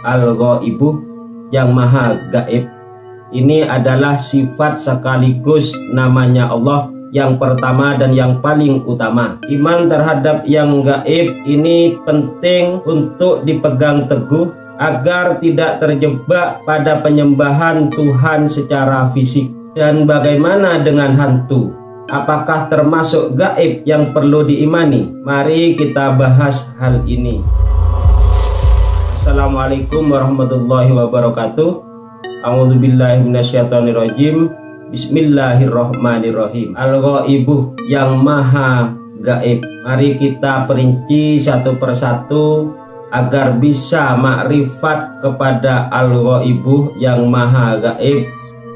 al-ghaibu, yang maha gaib. Ini adalah sifat sekaligus namanya Allah yang pertama dan yang paling utama. Iman terhadap yang gaib ini penting untuk dipegang teguh agar tidak terjebak pada penyembahan Tuhan secara fisik. Dan bagaimana dengan hantu? Apakah termasuk gaib yang perlu diimani? Mari kita bahas hal ini. Assalamualaikum warahmatullahi wabarakatuh. A'udzubillahi minasyaitonirrajim. Bismillahirrahmanirrahim. Al-ghaibu, yang maha gaib. Mari kita perinci satu persatu agar bisa makrifat kepada al-ghaibu yang maha gaib,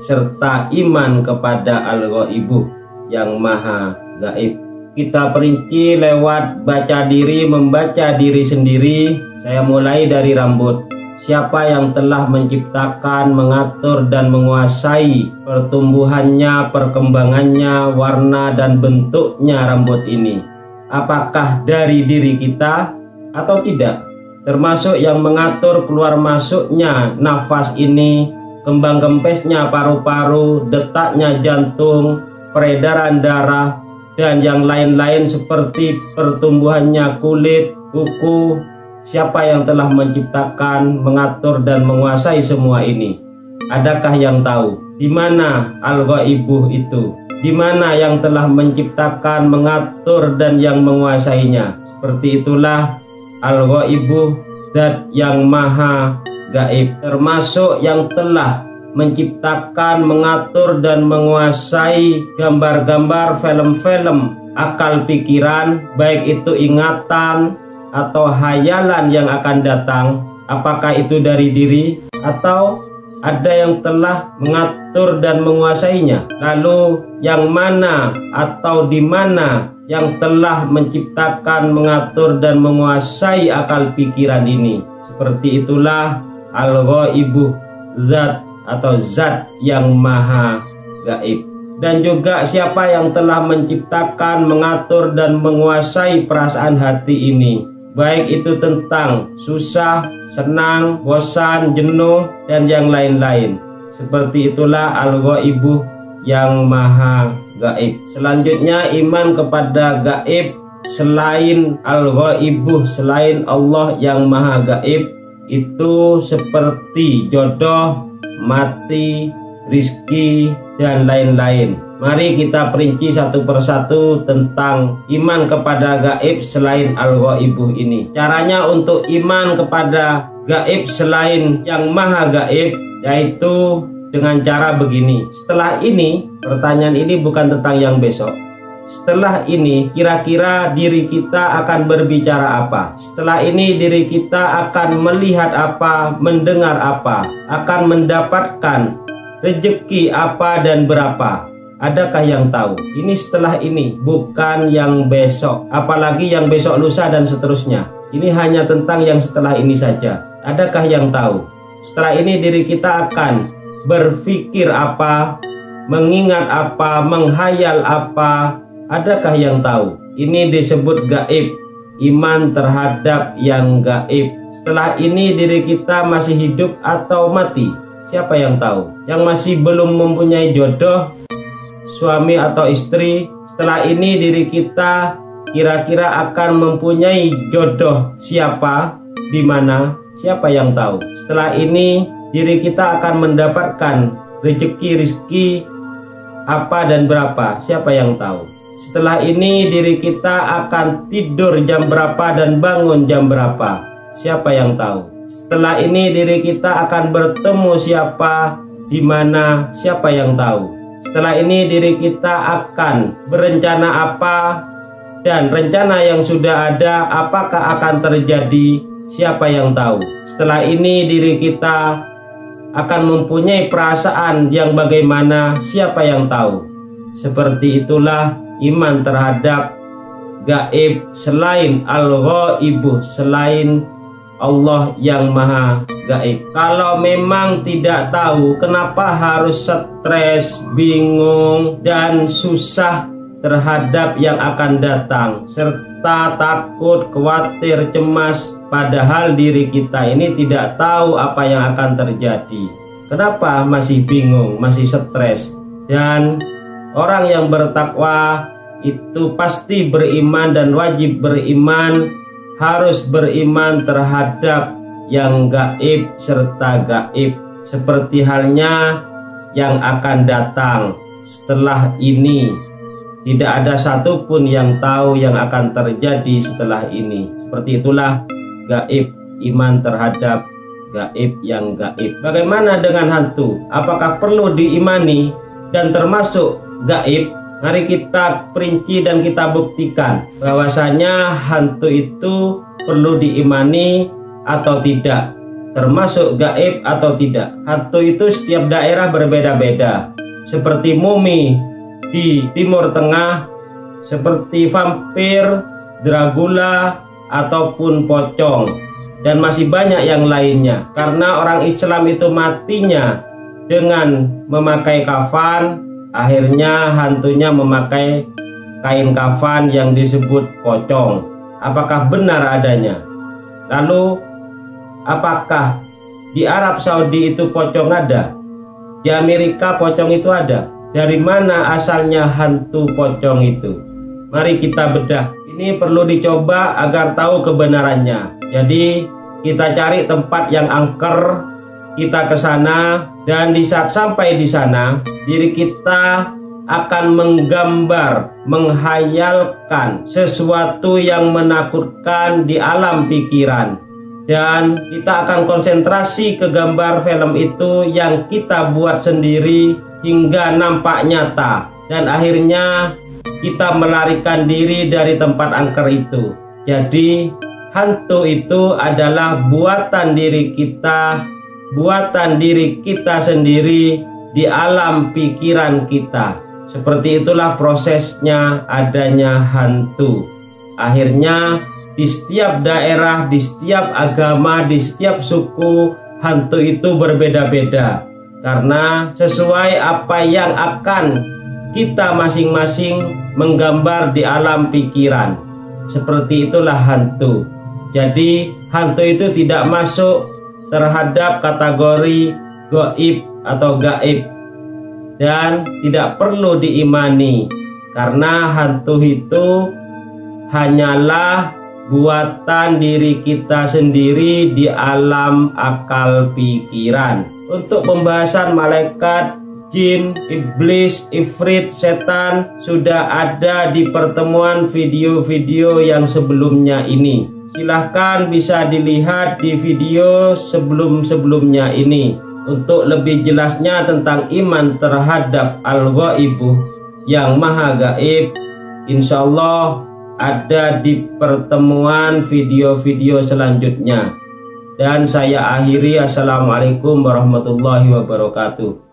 serta iman kepada al-ghaibu yang maha gaib. Kita perinci lewat baca diri, membaca diri sendiri. Saya mulai dari rambut. Siapa yang telah menciptakan, mengatur dan menguasai pertumbuhannya, perkembangannya, warna dan bentuknya rambut ini? Apakah dari diri kita atau tidak? Termasuk yang mengatur keluar masuknya nafas ini, kembang kempesnya paru-paru, detaknya jantung, peredaran darah, dan yang lain-lain seperti pertumbuhannya kulit, kuku. Siapa yang telah menciptakan, mengatur dan menguasai semua ini? Adakah yang tahu di mana al-ghaibu itu? Di mana yang telah menciptakan, mengatur dan yang menguasainya? Seperti itulah al-ghaibu, zat yang maha gaib, termasuk yang telah menciptakan, mengatur dan menguasai gambar-gambar, film-film, akal pikiran, baik itu ingatan atau hayalan yang akan datang. Apakah itu dari diri atau ada yang telah mengatur dan menguasainya? Lalu yang mana atau di mana yang telah menciptakan, mengatur dan menguasai akal pikiran ini? Seperti itulah al-ghaibu, zat atau zat yang maha gaib. Dan juga siapa yang telah menciptakan, mengatur dan menguasai perasaan hati ini, baik itu tentang susah, senang, bosan, jenuh dan yang lain-lain. Seperti itulah al-ghaibu yang maha gaib. Selanjutnya, iman kepada gaib selain al-ghaibu, selain Allah yang maha gaib, itu seperti jodoh, mati, rizki dan lain-lain. Mari kita perinci satu persatu tentang iman kepada gaib selain al-ghaibu ini. Caranya untuk iman kepada gaib selain yang maha gaib, yaitu dengan cara begini. Setelah ini, pertanyaan ini bukan tentang yang besok. Setelah ini, kira-kira diri kita akan berbicara apa? Setelah ini, diri kita akan melihat apa, mendengar apa, akan mendapatkan rezeki apa dan berapa? Adakah yang tahu? Ini setelah ini, bukan yang besok, apalagi yang besok lusa dan seterusnya. Ini hanya tentang yang setelah ini saja. Adakah yang tahu? Setelah ini diri kita akan berpikir apa, mengingat apa, menghayal apa? Adakah yang tahu? Ini disebut gaib, iman terhadap yang gaib. Setelah ini diri kita masih hidup atau mati? Siapa yang tahu? Yang masih belum mempunyai jodoh, suami atau istri, setelah ini diri kita kira-kira akan mempunyai jodoh siapa, di mana? Siapa yang tahu? Setelah ini diri kita akan mendapatkan rezeki apa dan berapa? Siapa yang tahu? Setelah ini diri kita akan tidur jam berapa dan bangun jam berapa? Siapa yang tahu? Setelah ini diri kita akan bertemu siapa, di mana? Siapa yang tahu? Setelah ini diri kita akan berencana apa, dan rencana yang sudah ada apakah akan terjadi? Siapa yang tahu? Setelah ini diri kita akan mempunyai perasaan yang bagaimana? Siapa yang tahu? Seperti itulah iman terhadap gaib selain al-ghaibu, selain Allah yang maha gaib. Kalau memang tidak tahu, kenapa harus stres, bingung dan susah terhadap yang akan datang, serta kita takut, khawatir, cemas, padahal diri kita ini tidak tahu apa yang akan terjadi. Kenapa masih bingung, masih stres? Dan orang yang bertakwa itu pasti beriman dan wajib beriman, harus beriman terhadap yang gaib serta gaib, seperti halnya yang akan datang setelah ini. Tidak ada satupun yang tahu yang akan terjadi setelah ini. Seperti itulah gaib, iman terhadap gaib yang gaib. Bagaimana dengan hantu? Apakah perlu diimani dan termasuk gaib? Mari kita perinci dan kita buktikan bahwasanya hantu itu perlu diimani atau tidak, termasuk gaib atau tidak. Hantu itu setiap daerah berbeda-beda, seperti mumi di Timur Tengah, seperti vampir, Dracula, ataupun pocong, dan masih banyak yang lainnya. Karena orang Islam itu matinya dengan memakai kafan, akhirnya hantunya memakai kain kafan yang disebut pocong. Apakah benar adanya? Lalu apakah di Arab Saudi itu pocong ada? Di Amerika pocong itu ada? Dari mana asalnya hantu pocong itu? Mari kita bedah. Ini perlu dicoba agar tahu kebenarannya. Jadi kita cari tempat yang angker, kita ke sana, dan di saat sampai di sana, diri kita akan menggambar, menghayalkan sesuatu yang menakutkan di alam pikiran. Dan kita akan konsentrasi ke gambar film itu yang kita buat sendiri hingga nampak nyata, dan akhirnya kita melarikan diri dari tempat angker itu. Jadi hantu itu adalah buatan diri kita, buatan diri kita sendiri di alam pikiran kita. Seperti itulah prosesnya adanya hantu. Akhirnya di setiap daerah, di setiap agama, di setiap suku, hantu itu berbeda-beda. Karena sesuai apa yang akan kita masing-masing menggambar di alam pikiran. Seperti itulah hantu. Jadi hantu itu tidak masuk terhadap kategori gaib atau gaib, dan tidak perlu diimani, karena hantu itu hanyalah buatan diri kita sendiri di alam akal pikiran. Untuk pembahasan malaikat, jin, iblis, ifrit, setan sudah ada di pertemuan video-video yang sebelumnya ini. Silahkan bisa dilihat di video sebelum-sebelumnya ini untuk lebih jelasnya tentang iman terhadap al-ghaibuh yang maha gaib. Insya Allah ada di pertemuan video-video selanjutnya. Dan saya akhiri, assalamualaikum warahmatullahi wabarakatuh.